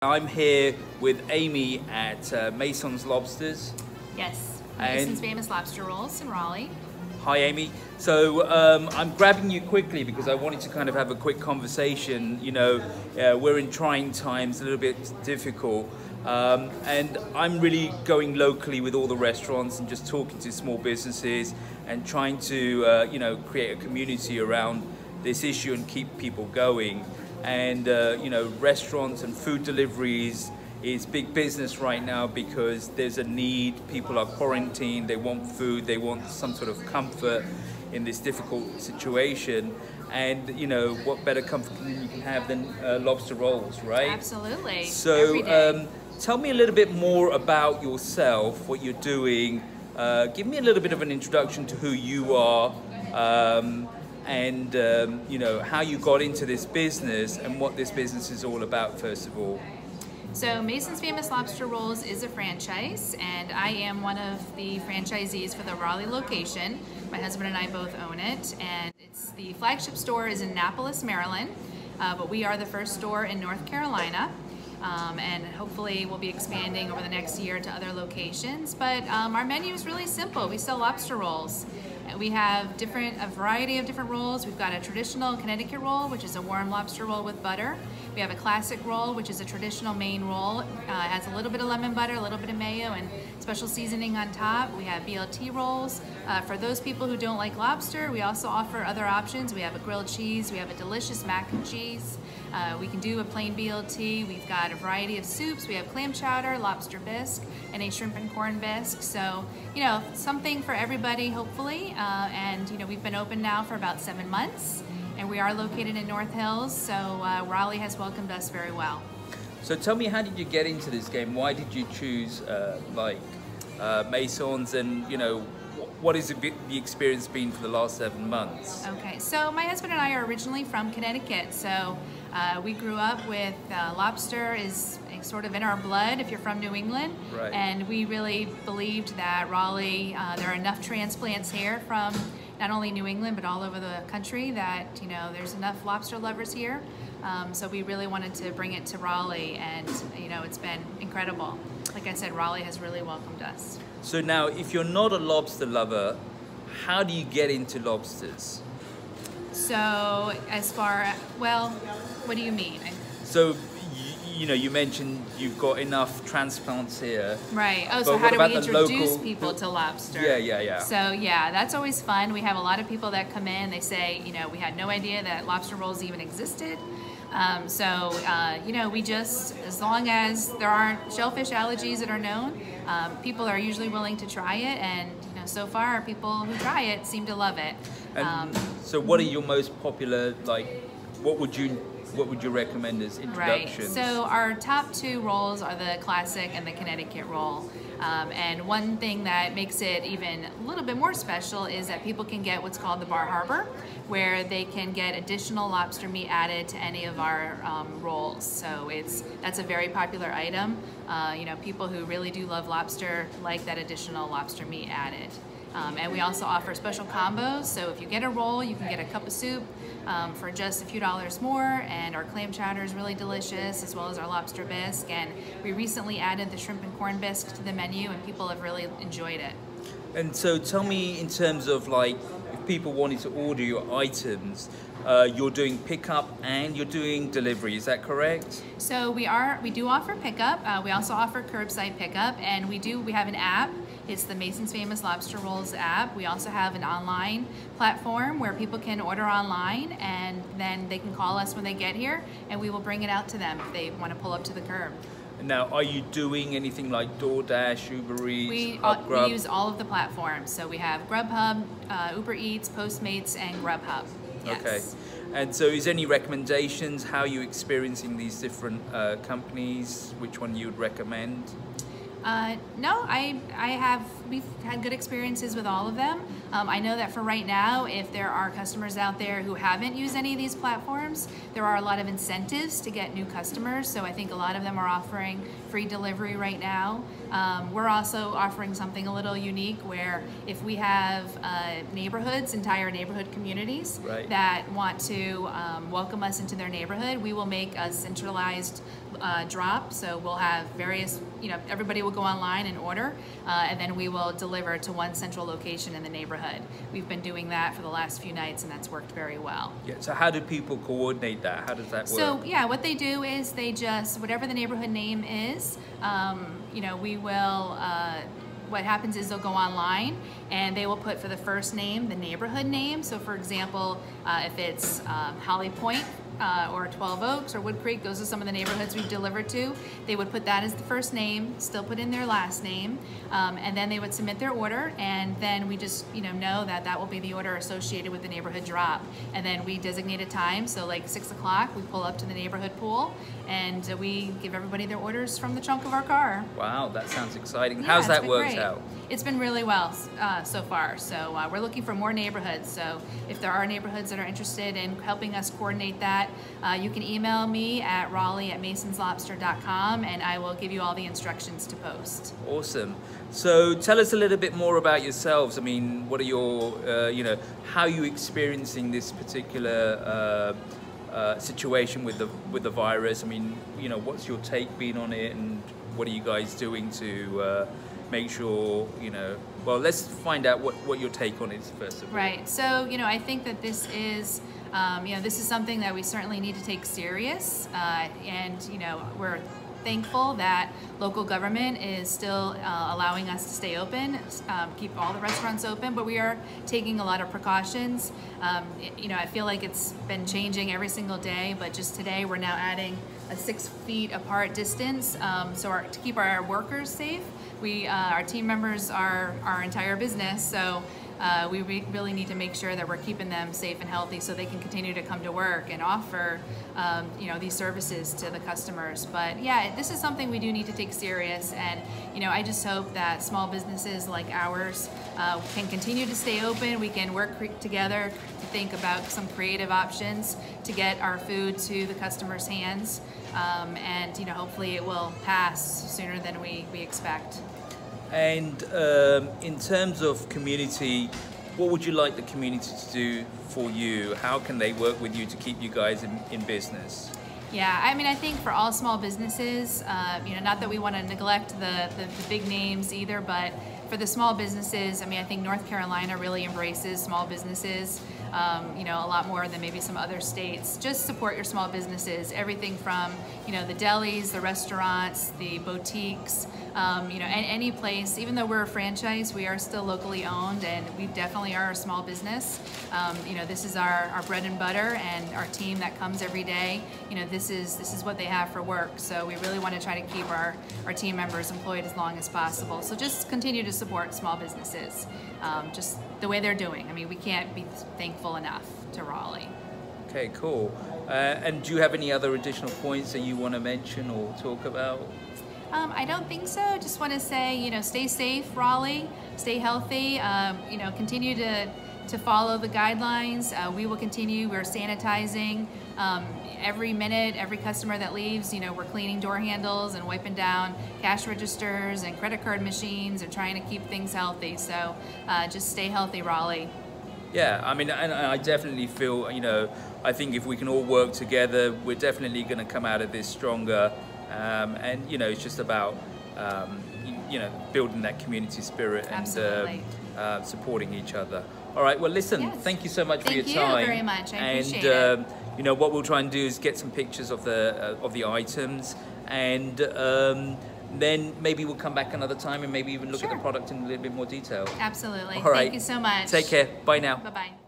I'm here with Amy at Masons Lobsters. Yes, And Masons Famous Lobster Rolls in Raleigh. Hi Amy. So I'm grabbing you quickly because I wanted to kind of have a quick conversation. You know, we're in trying times, a little bit difficult. And I'm really going locally with all the restaurants and just talking to small businesses and trying to, you know, create a community around this issue and keep people going. And you know, restaurants and food deliveries is big business right now because there's a need. People are quarantined, they want food, they want some sort of comfort in this difficult situation. And you know, what better comfort you can have than lobster rolls, right? Absolutely. So tell me a little bit more about yourself, what you're doing. Give me a little bit of an introduction to who you are. And you know, how you got into this business and what this business is all about, first of all. So Masons Famous Lobster Rolls is a franchise, and I am one of the franchisees for the Raleigh location. My husband and I both own it, and the flagship store is in Annapolis, Maryland, but we are the first store in North Carolina. And hopefully we'll be expanding over the next year to other locations. But our menu is really simple. We sell lobster rolls. We have a variety of different rolls. We've got a traditional Connecticut roll, which is a warm lobster roll with butter. We have a classic roll, which is a traditional Maine roll. It has a little bit of lemon butter, a little bit of mayo, and special seasoning on top. We have BLT rolls. For those people who don't like lobster, we also offer other options. We have a grilled cheese. We have a delicious mac and cheese. We can do a plain BLT. We've got a variety of soups. We have clam chowder, lobster bisque, and a shrimp and corn bisque. So, you know, something for everybody, hopefully. And, you know, we've been open now for about 7 months, and we are located in North Hills, so Raleigh has welcomed us very well. So tell me, how did you get into this game? Why did you choose Masons, and, you know, what has the experience been for the last 7 months? Okay, so my husband and I are originally from Connecticut, so we grew up with lobster is sort of in our blood if you're from New England. Right. And we really believed that Raleigh, there are enough transplants here from not only New England but all over the country that, you know, there's enough lobster lovers here. So we really wanted to bring it to Raleigh, and, you know, it's been incredible. Like I said, Raleigh has really welcomed us. So now, if you're not a lobster lover, how do you get into lobsters? So as far, well, what do you mean? So, you know, you mentioned you've got enough transplants here. Right. Oh, so how do we introduce people to lobster? Yeah. So yeah, that's always fun. We have a lot of people that come in, they say, you know, we had no idea that lobster rolls even existed. You know, we just, as long as there aren't shellfish allergies that are known, people are usually willing to try it, and, you know, so far people who try it seem to love it. And so what are your most popular, like, what would you recommend as introductions? Right. So our top 2 rolls are the classic and the Connecticut roll. And one thing that makes it even a little bit more special is that people can get what's called the Bar Harbor, where they can get additional lobster meat added to any of our rolls. So that's a very popular item. You know, people who really do love lobster like that additional lobster meat added. And we also offer special combos, so if you get a roll, you can get a cup of soup for just a few dollars more, and our clam chowder is really delicious, as well as our lobster bisque, and we recently added the shrimp and corn bisque to the menu, and people have really enjoyed it. And so tell me, in terms of, like, if people wanted to order your items, you're doing pickup and you're doing delivery, is that correct? So we do offer pickup. We also offer curbside pickup, and we have an app. It's the Masons Famous Lobster Rolls app. We also have an online platform where people can order online, and then they can call us when they get here, and we will bring it out to them if they want to pull up to the curb. Now, are you doing anything like DoorDash, Uber Eats, we use all of the platforms. So we have Grubhub, Uber Eats, Postmates, and Grubhub. Yes. Okay. And so is there any recommendations? How are you experiencing these different companies? Which one you would recommend? No, we've had good experiences with all of them. I know that for right now, if there are customers out there who haven't used any of these platforms, there are a lot of incentives to get new customers. So I think a lot of them are offering free delivery right now. We're also offering something a little unique where if we have entire neighborhood communities that want to welcome us into their neighborhood, we will make a centralized drop. So we'll have various, everybody will go online and order, and then we will deliver to one central location in the neighborhood. We've been doing that for the last few nights, and that's worked very well. Yeah. So how do people coordinate that? How does that work? So yeah, what they do is they just, whatever the neighborhood name is, we will. What happens is they'll go online and they will put for the first name the neighborhood name. So for example, if it's Holly Point or 12 Oaks or Wood Creek, those are some of the neighborhoods we've delivered to. They would put that as the first name, still put in their last name, and then they would submit their order, and then we just know that that will be the order associated with the neighborhood drop. And then we designate a time, so like 6 o'clock, we pull up to the neighborhood pool and we give everybody their orders from the trunk of our car. Wow, that sounds exciting. Yeah, How's that worked great. out? It's been really well so far. So we're looking for more neighborhoods. So if there are neighborhoods that are interested in helping us coordinate that, you can email me at Raleigh@masonslobster.com, and I will give you all the instructions to post. Awesome. So tell us a little bit more about yourselves. I mean, what are your, how are you experiencing this particular situation with the virus? I mean, what's your take been on it, and what are you guys doing to make sure, well, let's find out what your take on is first of all. Right. So, I think that this is, this is something that we certainly need to take serious, and, we're thankful that local government is still allowing us to stay open, keep all the restaurants open, but we are taking a lot of precautions. I feel like it's been changing every single day, but just today we're now adding a 6 feet apart distance, to keep our workers safe. Our team members are our entire business, so we really need to make sure that we're keeping them safe and healthy so they can continue to come to work and offer these services to the customers. But yeah, this is something we do need to take serious, and I just hope that small businesses like ours can continue to stay open. We can work together to think about some creative options to get our food to the customers' hands, and hopefully it will pass sooner than we expect. And in terms of community, what would you like the community to do for you? How can they work with you to keep you guys in business? Yeah, I mean, I think for all small businesses, not that we want to neglect the big names either, but for the small businesses, I mean, I think North Carolina really embraces small businesses, a lot more than maybe some other states. Just support your small businesses, everything from, the delis, the restaurants, the boutiques, any place. Even though we're a franchise, we are still locally owned, and we definitely are a small business. This is our bread and butter, and our team that comes every day, this is what they have for work. So we really want to try to keep our team members employed as long as possible. So just continue to support small businesses, just the way they're doing. I mean, we can't be thankful enough to Raleigh. Okay, cool. And do you have any other additional points that you want to mention or talk about? I don't think so. Just want to say, stay safe, Raleigh. Stay healthy. Continue to follow the guidelines. We will continue. We're sanitizing every minute. Every customer that leaves, we're cleaning door handles and wiping down cash registers and credit card machines and trying to keep things healthy. So just stay healthy, Raleigh. Yeah, I mean, and I definitely feel, I think if we can all work together, we're definitely going to come out of this stronger. And it's just about building that community spirit and supporting each other. All right, well, listen, yes. Thank you so much for your time. Thank you very much. I appreciate it. What we'll try and do is get some pictures of the items, and then maybe we'll come back another time and maybe even look at the product in a little bit more detail. Absolutely. All right. Thank you so much. Take care. Bye now. Bye-bye.